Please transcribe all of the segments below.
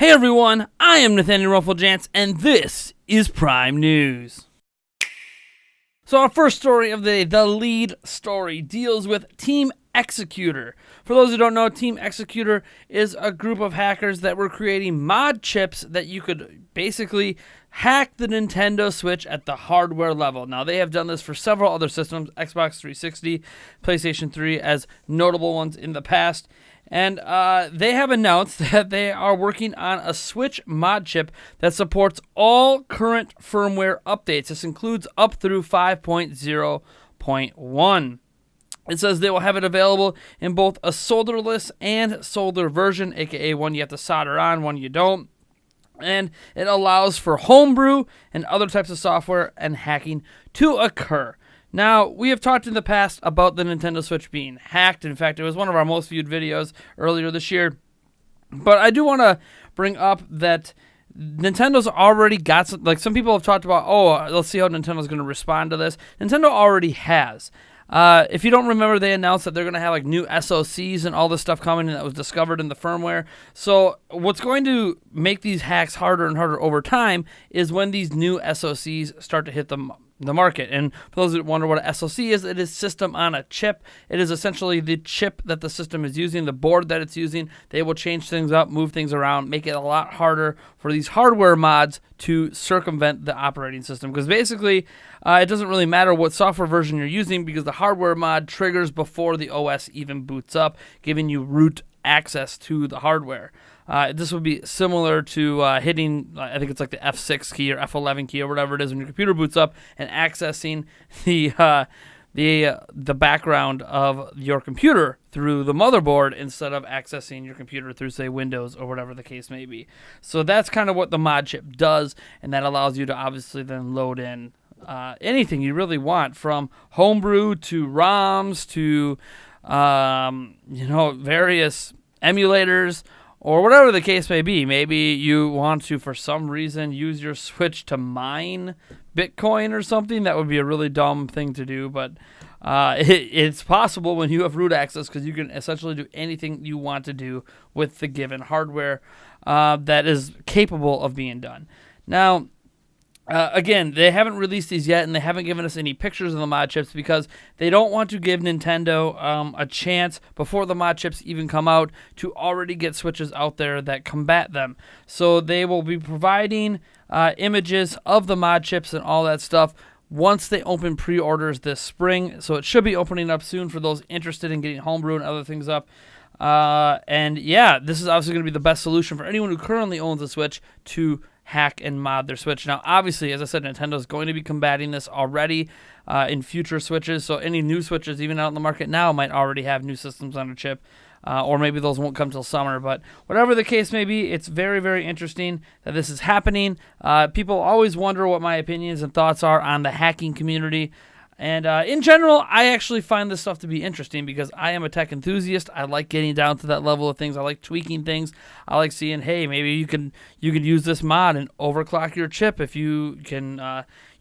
Hey everyone, I am Nathaniel Rufflejants, and this is Prime News. So our first story of the lead story, deals with Team Executor. For those who don't know, Team Executor is a group of hackers that were creating mod chips that you could basically hack the Nintendo Switch at the hardware level. Now, they have done this for several other systems, Xbox 360, PlayStation 3 as notable ones in the past. And they have announced that they are working on a Switch mod chip that supports all current firmware updates. This includes up through 5.0.1. It says they will have it available in both a solderless and solder version, aka one you have to solder on, one you don't. And it allows for homebrew and other types of software and hacking to occur. Now, we have talked in the past about the Nintendo Switch being hacked. In fact, it was one of our most viewed videos earlier this year. But I do want to bring up that Nintendo's already got some, like some people have talked about, let's see how Nintendo's going to respond to this. Nintendo already has. If you don't remember, they announced that they're going to have like new SoCs and all this stuff coming that was discovered in the firmware. So what's going to make these hacks harder and harder over time is when these new SoCs start to hit the market. And for those that wonder what a SoC is, it is system on a chip. It is essentially the chip that the system is using, the board that it's using. They will change things up, move things around, make it a lot harder for these hardware mods to circumvent the operating system. Because basically, it doesn't really matter what software version you're using because the hardware mod triggers before the OS even boots up, giving you root access to the hardware. This would be similar to hitting, I think it's like the F6 key or F11 key or whatever it is when your computer boots up and accessing the background of your computer through the motherboard instead of accessing your computer through, say, Windows or whatever the case may be. So that's kind of what the mod chip does, and that allows you to obviously then load in anything you really want, from homebrew to ROMs to various emulators, or whatever the case may be. Maybe you want to, for some reason, use your Switch to mine Bitcoin or something. That would be a really dumb thing to do, but it's possible when you have root access, because you can essentially do anything you want to do with the given hardware that is capable of being done. Now, again, they haven't released these yet, and they haven't given us any pictures of the mod chips because they don't want to give Nintendo a chance before the mod chips even come out to already get Switches out there that combat them. So they will be providing images of the mod chips and all that stuff once they open pre-orders this spring. So it should be opening up soon for those interested in getting homebrew and other things up. And yeah, this is obviously going to be the best solution for anyone who currently owns a Switch to hack and mod their Switch. Now, obviously, as I said, Nintendo is going to be combating this already in future Switches. So any new Switches, even out in the market now, might already have new systems on a chip. Or maybe those won't come till summer. But whatever the case may be, it's very, very interesting that this is happening. People always wonder what my opinions and thoughts are on the hacking community. And in general, I actually find this stuff to be interesting because I am a tech enthusiast. I like getting down to that level of things. I like tweaking things. I like seeing, hey, maybe you could use this mod and overclock your chip if you can,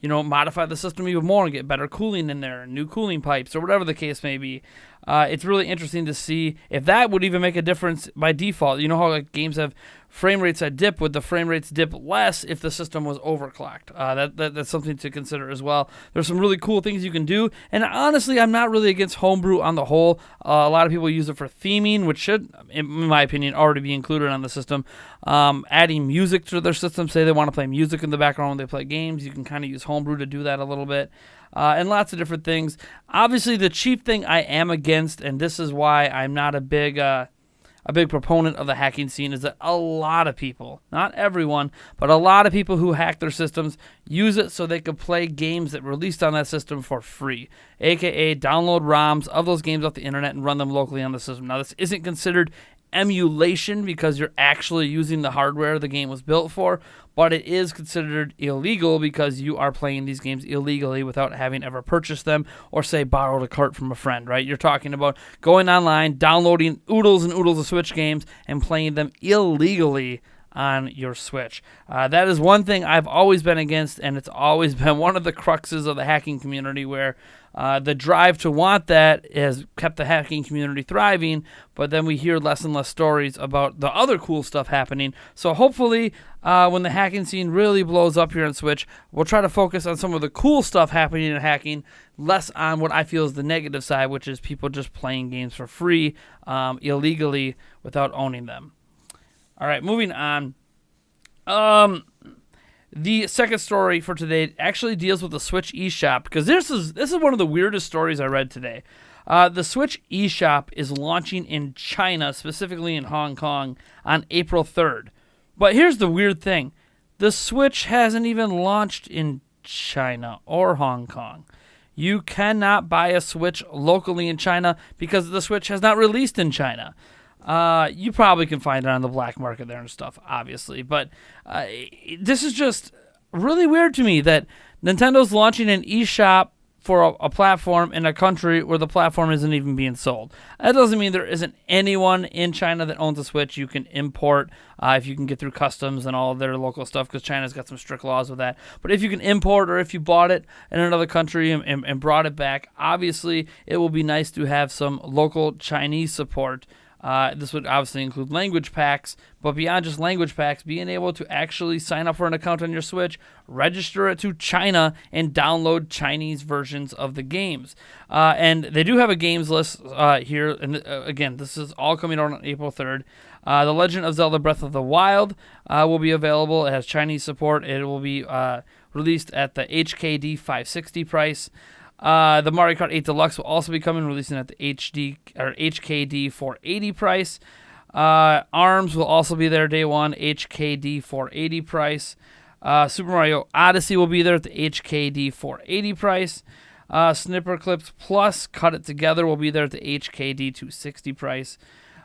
modify the system even more and get better cooling in there, new cooling pipes, or whatever the case may be. It's really interesting to see if that would even make a difference by default. You know how games have frame rates that dip? Would the frame rates dip less if the system was overclocked? That's something to consider as well. There's some really cool things you can do, and honestly, I'm not really against homebrew on the whole. A lot of people use it for theming, which should, in my opinion, already be included on the system. Adding music to their system, say they want to play music in the background when they play games, you can kind of use homebrew to do that a little bit. And lots of different things. Obviously, the chief thing I am against, and this is why I'm not a big proponent of the hacking scene, is that a lot of people, not everyone, but a lot of people who hack their systems use it so they could play games that released on that system for free, aka download ROMs of those games off the internet and run them locally on the system. Now, this isn't considered emulation because you're actually using the hardware the game was built for, but it is considered illegal because you are playing these games illegally without having ever purchased them or, say, borrowed a cart from a friend, right? You're talking about going online, downloading oodles and oodles of Switch games and playing them illegally on your Switch. That is one thing I've always been against, and it's always been one of the cruxes of the hacking community, where the drive to want that has kept the hacking community thriving, but then we hear less and less stories about the other cool stuff happening. So hopefully, when the hacking scene really blows up here on Switch, we'll try to focus on some of the cool stuff happening in hacking, less on what I feel is the negative side, which is people just playing games for free, illegally, without owning them. All right, moving on. The second story for today actually deals with the Switch eShop, because this is one of the weirdest stories I read today. The Switch eShop is launching in China, specifically in Hong Kong, on April 3rd. But here's the weird thing. The Switch hasn't even launched in China or Hong Kong. You cannot buy a Switch locally in China because the Switch has not released in China. You probably can find it on the black market there and stuff, obviously. But this is just really weird to me that Nintendo's launching an eShop for a platform in a country where the platform isn't even being sold. That doesn't mean there isn't anyone in China that owns a Switch you can import if you can get through customs and all of their local stuff, because China's got some strict laws with that. But if you can import, or if you bought it in another country and brought it back, obviously it will be nice to have some local Chinese support. This would obviously include language packs, but beyond just language packs, being able to actually sign up for an account on your Switch, register it to China, and download Chinese versions of the games. And they do have a games list here. And again, this is all coming out on April 3rd. The Legend of Zelda Breath of the Wild will be available. It has Chinese support. It will be released at the HKD 560 price. The Mario Kart 8 Deluxe will also be coming, releasing at the HKD 480 price. ARMS will also be there day one, HKD 480 price. Super Mario Odyssey will be there at the HKD 480 price. Snipper Clips Plus Cut It Together will be there at the HKD 260 price.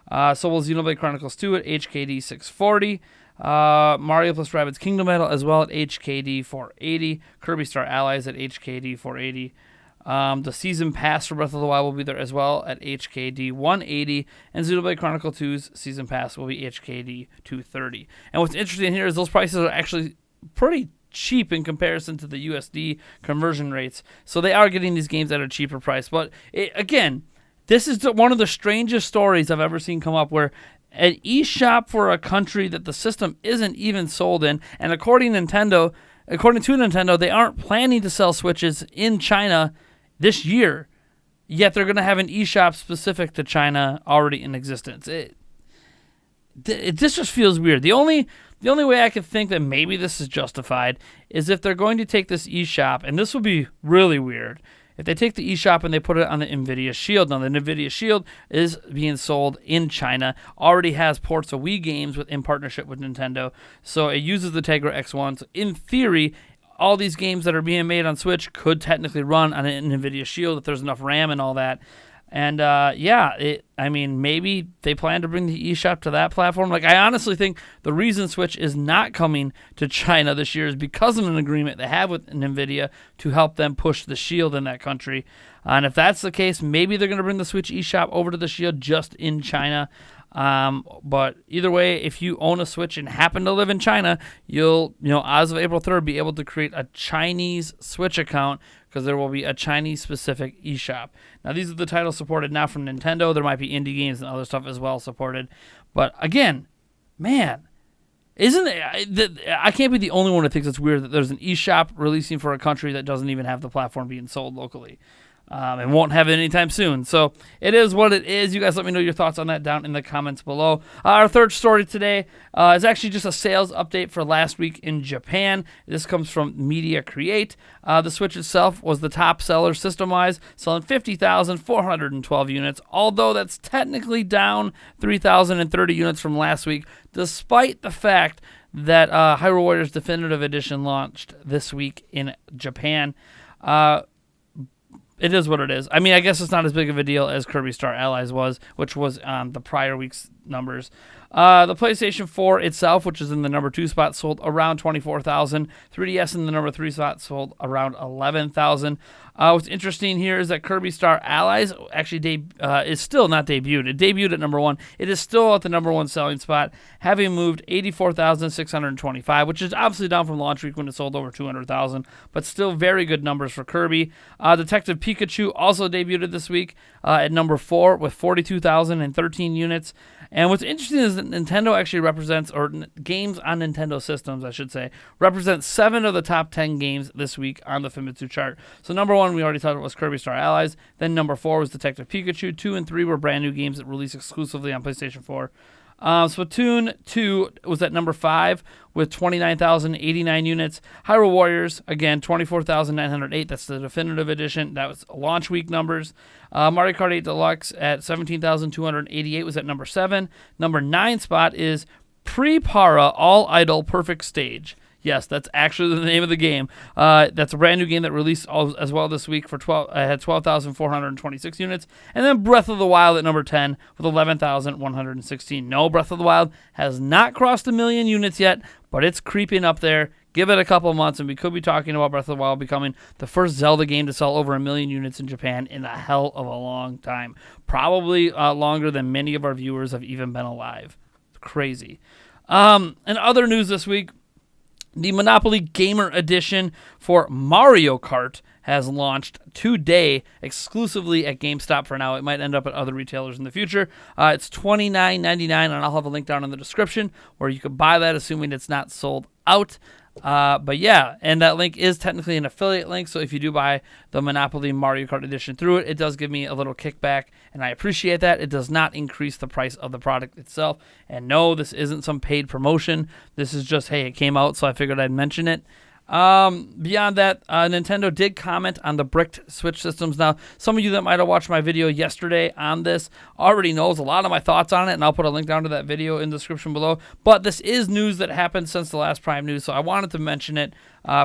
So will Xenoblade Chronicles 2 at HKD 640. Mario plus Rabbids Kingdom Battle as well at HKD 480. Kirby Star Allies at HKD 480. The Season Pass for Breath of the Wild will be there as well at HKD 180, and Xenoblade Chronicle 2's Season Pass will be HKD 230. And what's interesting here is those prices are actually pretty cheap in comparison to the USD conversion rates, so they are getting these games at a cheaper price. But again, this is one of the strangest stories I've ever seen come up, where an eShop for a country that the system isn't even sold in, and according to Nintendo, they aren't planning to sell Switches in China this year, yet they're going to have an eShop specific to China already in existence. This just feels weird. The only way I could think that maybe this is justified is if they're going to take this eShop, and this would be really weird, if they take the eShop and they put it on the NVIDIA Shield. Now, the NVIDIA Shield is being sold in China, already has ports of Wii games in partnership with Nintendo, so it uses the Tegra X1. So in theory, all these games that are being made on Switch could technically run on an NVIDIA Shield if there's enough RAM and all that. And maybe they plan to bring the eShop to that platform. Like, I honestly think the reason Switch is not coming to China this year is because of an agreement they have with NVIDIA to help them push the Shield in that country. And if that's the case, maybe they're going to bring the Switch eShop over to the Shield just in China. But either way, if you own a Switch and happen to live in China, you'll, as of April 3rd, be able to create a Chinese Switch account, because there will be a Chinese-specific eShop. Now, these are the titles supported now from Nintendo. There might be indie games and other stuff as well supported. But again, man, I can't be the only one who thinks it's weird that there's an eShop releasing for a country that doesn't even have the platform being sold locally. And won't have it anytime soon. So it is what it is. You guys let me know your thoughts on that down in the comments below. Our third story today is actually just a sales update for last week in Japan. This comes from Media Create. The Switch itself was the top seller system-wise, selling 50,412 units, although that's technically down 3,030 units from last week, despite the fact that Hyrule Warriors Definitive Edition launched this week in Japan. It is what it is. I mean, I guess it's not as big of a deal as Kirby Star Allies was, which was the prior week's numbers. The PlayStation 4 itself, which is in the number 2 spot, sold around 24,000. 3DS in the number 3 spot sold around 11,000. What's interesting here is that Kirby Star Allies actually is still not debuted. It debuted at number 1. It is still at the number 1 selling spot, having moved 84,625, which is obviously down from launch week when it sold over 200,000, but still very good numbers for Kirby. Detective Pikachu also debuted this week at number 4 with 42,013 units. And what's interesting is that Nintendo actually represents, or games on Nintendo systems, I should say, represents 7 of the top 10 games this week on the Famitsu chart. So number 1, we already talked about, was Kirby Star Allies. Then number 4 was Detective Pikachu. 2 and 3 were brand new games that released exclusively on PlayStation 4. Splatoon 2 was at number 5 with 29,089 units. Hyrule Warriors, again, 24,908. That's the definitive edition. That was launch week numbers. Mario Kart 8 Deluxe at 17,288 was at number 7. Number 9 spot is Pre-Para All Idol Perfect Stage. Yes, that's actually the name of the game. That's a brand new game that released as well this week for had 12,426 units. And then Breath of the Wild at number 10 with 11,116. No, Breath of the Wild has not crossed 1 million units yet, but it's creeping up there. Give it a couple months, and we could be talking about Breath of the Wild becoming the first Zelda game to sell over 1 million units in Japan in a hell of a long time. Probably longer than many of our viewers have even been alive. Crazy. And other news this week, the Monopoly Gamer Edition for Mario Kart has launched today exclusively at GameStop for now. It might end up at other retailers in the future. It's $29.99, and I'll have a link down in the description where you can buy that, assuming it's not sold out. But yeah, and that link is technically an affiliate link, so if you do buy the Monopoly Mario Kart Edition through it, it does give me a little kickback, and I appreciate that. It does not increase the price of the product itself, and no, this isn't some paid promotion. This is just, hey, it came out, so I figured I'd mention it. Beyond that, Nintendo did comment on the bricked Switch systems. Now, some of you that might have watched my video yesterday on this already knows a lot of my thoughts on it, and I'll put a link down to that video in the description below. But this is news that happened since the last Prime News, so I wanted to mention it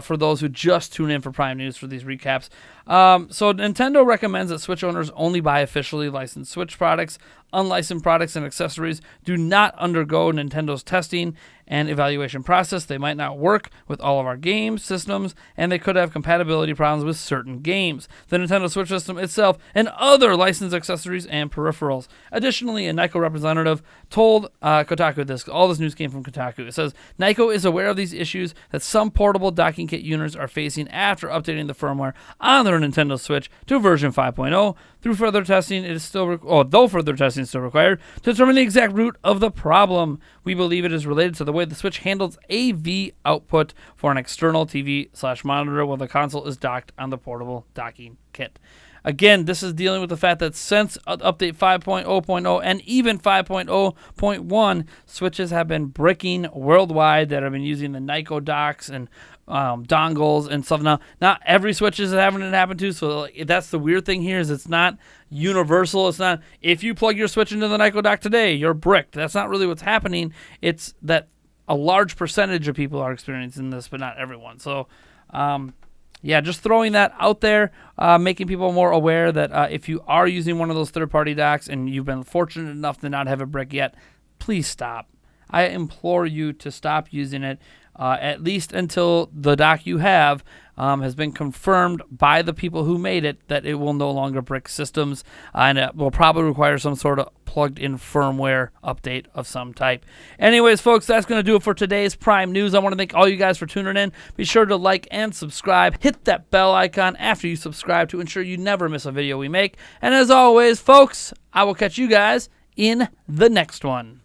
for those who just tune in for Prime News for these recaps. So Nintendo recommends that Switch owners only buy officially licensed Switch products. Unlicensed products and accessories do not undergo Nintendo's testing and evaluation process. They might not work with all of our game systems, and they could have compatibility problems with certain games, the Nintendo Switch system itself, and other licensed accessories and peripherals. Additionally, a Nyko representative told Kotaku this. All this news came from Kotaku. It says, Nyko is aware of these issues that some portable docking kit users are facing after updating the firmware on their Nintendo Switch to version 5.0. Through further testing, it is still though further testing is still required to determine the exact root of the problem. We believe it is related to the way the Switch handles AV output for an external TV/monitor while the console is docked on the portable docking kit. Again, this is dealing with the fact that since update 5.0.0 and even 5.0.1, Switches have been bricking worldwide that have been using the Nyko docks and dongles and stuff. Now, not every Switch is having it happen to, so that's the weird thing here is it's not universal. It's not, if you plug your Switch into the Nyko dock today, you're bricked. That's not really what's happening. It's that a large percentage of people are experiencing this, but not everyone. So, yeah, just throwing that out there, making people more aware that if you are using one of those third-party docks and you've been fortunate enough to not have a brick yet, please stop. I implore you to stop using it, at least until the dock you have has been confirmed by the people who made it that it will no longer brick systems, and it will probably require some sort of plugged-in firmware update of some type. Anyways, folks, that's going to do it for today's Prime News. I want to thank all you guys for tuning in. Be sure to like and subscribe. Hit that bell icon after you subscribe to ensure you never miss a video we make. And as always, folks, I will catch you guys in the next one.